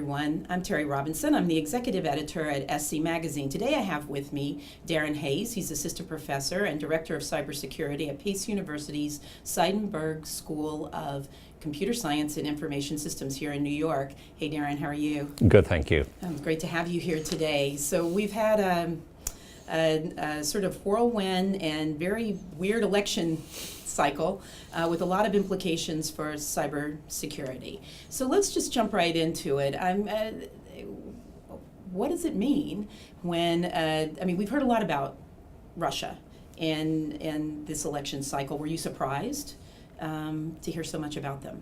everyone. I'm Terry Robinson. I'm the executive editor at SC Magazine. Today I have with me Darren Hayes. He's assistant professor and director of cybersecurity at Pace University's Seidenberg School of Computer Science and Information Systems here in New York. Hey Darren, how are you? Good, thank you. Great to have you here today. So we've had a sort of whirlwind and very weird election cycle with a lot of implications for cybersecurity. So let's just jump right into it. What does it mean when, we've heard a lot about Russia in this election cycle. Were you surprised to hear so much about them?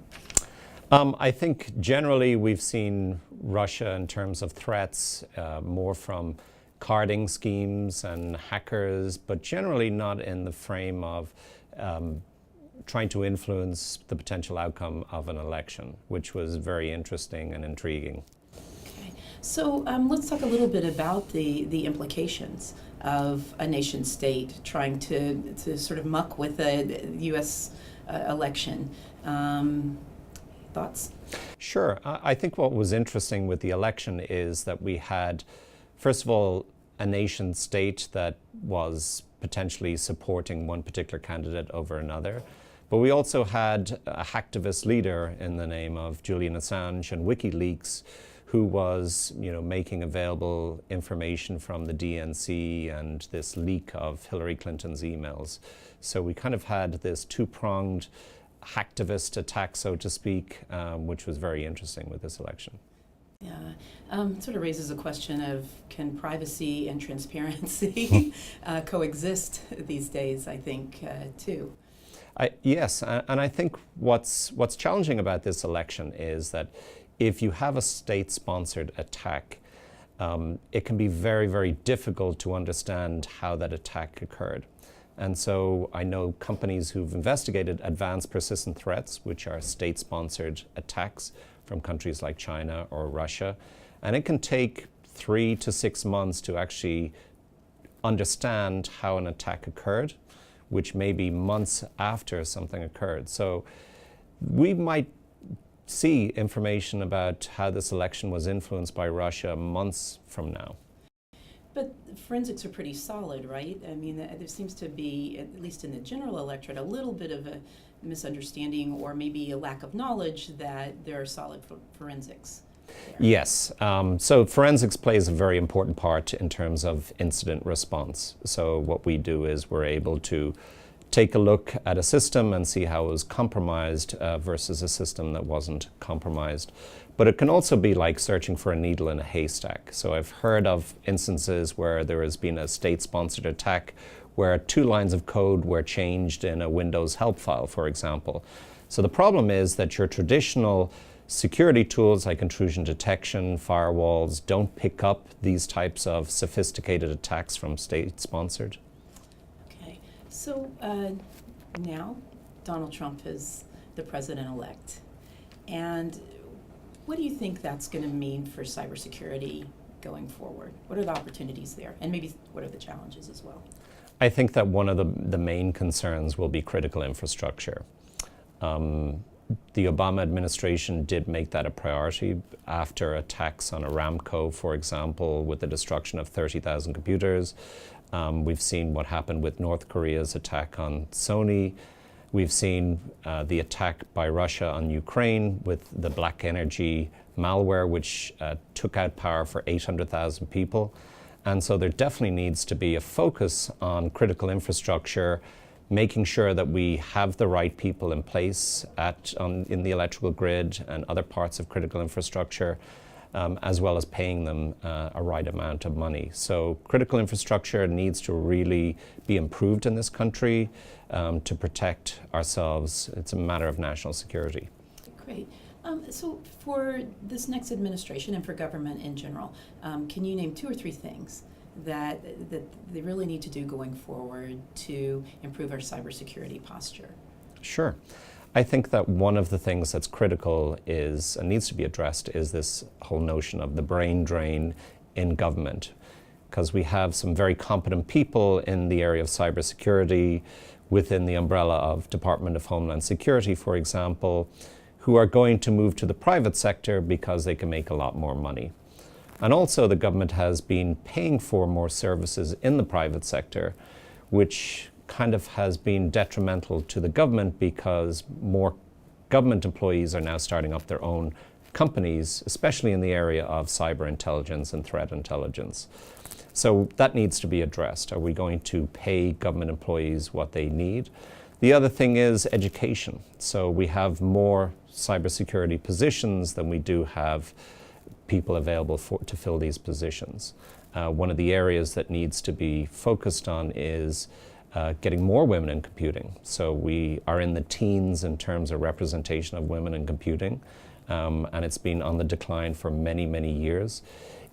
I think generally we've seen Russia in terms of threats more from carding schemes and hackers, but generally not in the frame of trying to influence the potential outcome of an election, which was very interesting and intriguing. Okay. So let's talk a little bit about the implications of a nation state trying to sort of muck with the U.S. Election. Thoughts? Sure. I think what was interesting with the election is that we had, first of all, a nation state that was potentially supporting one particular candidate over another. But we also had a hacktivist leader in the name of Julian Assange and WikiLeaks, who was, making available information from the DNC and this leak of Hillary Clinton's emails. So we kind of had this two-pronged hacktivist attack, so to speak, which was very interesting with this election. Yeah, it sort of raises a question of, can privacy and transparency coexist these days, I think, too. Yes, and I think what's challenging about this election is that if you have a state-sponsored attack, it can be very, very difficult to understand how that attack occurred. And so I know companies who've investigated advanced persistent threats, which are state-sponsored attacks from countries like China or Russia. And it can take 3 to 6 months to actually understand how an attack occurred, which may be months after something occurred. So we might see information about how this election was influenced by Russia months from now. But forensics are pretty solid, right? I mean, there seems to be, at least in the general electorate, a little bit of a misunderstanding or maybe a lack of knowledge that there are solid forensics there. Yes. So forensics plays a very important part in terms of incident response. So what we do is we're able to take a look at a system and see how it was compromised versus a system that wasn't compromised. But it can also be like searching for a needle in a haystack. So I've heard of instances where there has been a state-sponsored attack where 2 lines of code were changed in a Windows help file, for example. So the problem is that your traditional security tools like intrusion detection, firewalls, don't pick up these types of sophisticated attacks from state-sponsored. Okay, so now Donald Trump is the president-elect. And what do you think that's going to mean for cybersecurity going forward? What are the opportunities there? And maybe what are the challenges as well? I think that one of the main concerns will be critical infrastructure. The Obama administration did make that a priority after attacks on Aramco, for example, with the destruction of 30,000 computers. We've seen what happened with North Korea's attack on Sony. We've seen the attack by Russia on Ukraine with the black energy malware, which took out power for 800,000 people. And so there definitely needs to be a focus on critical infrastructure, making sure that we have the right people in place in the electrical grid and other parts of critical infrastructure, as well as paying them a right amount of money. So critical infrastructure needs to really be improved in this country to protect ourselves. It's a matter of national security. Great. So for this next administration and for government in general, can you name 2 or 3 things that they really need to do going forward to improve our cybersecurity posture? Sure. I think that one of the things that's critical is, and needs to be addressed, is this whole notion of the brain drain in government. Because we have some very competent people in the area of cybersecurity within the umbrella of Department of Homeland Security, for example, who are going to move to the private sector because they can make a lot more money. And also the government has been paying for more services in the private sector, which kind of has been detrimental to the government because more government employees are now starting up their own companies, especially in the area of cyber intelligence and threat intelligence. So that needs to be addressed. Are we going to pay government employees what they need? The other thing is education. So we have more cybersecurity positions than we do have people available to fill these positions. One of the areas that needs to be focused on is getting more women in computing. So we are in the teens in terms of representation of women in computing, and it's been on the decline for many, many years.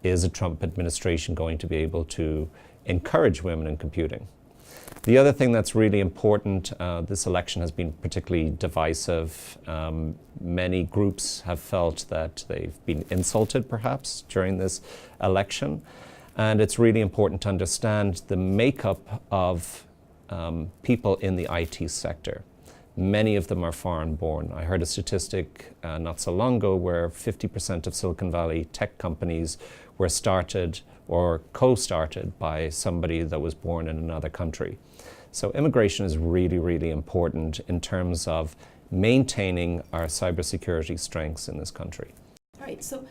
Is a Trump administration going to be able to encourage women in computing? The other thing that's really important, this election has been particularly divisive. Many groups have felt that they've been insulted perhaps during this election. And it's really important to understand the makeup of people in the IT sector. Many of them are foreign born. I heard a statistic not so long ago where 50% of Silicon Valley tech companies were started or co-started by somebody that was born in another country. So immigration is really, really important in terms of maintaining our cybersecurity strengths in this country. All right, so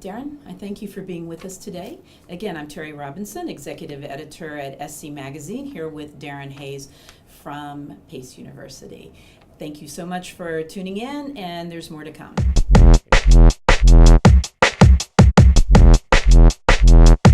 Darren, I thank you for being with us today. Again, I'm Terry Robinson, Executive Editor at SC Magazine, here with Darren Hayes from Pace University. Thank you so much for tuning in, and there's more to come.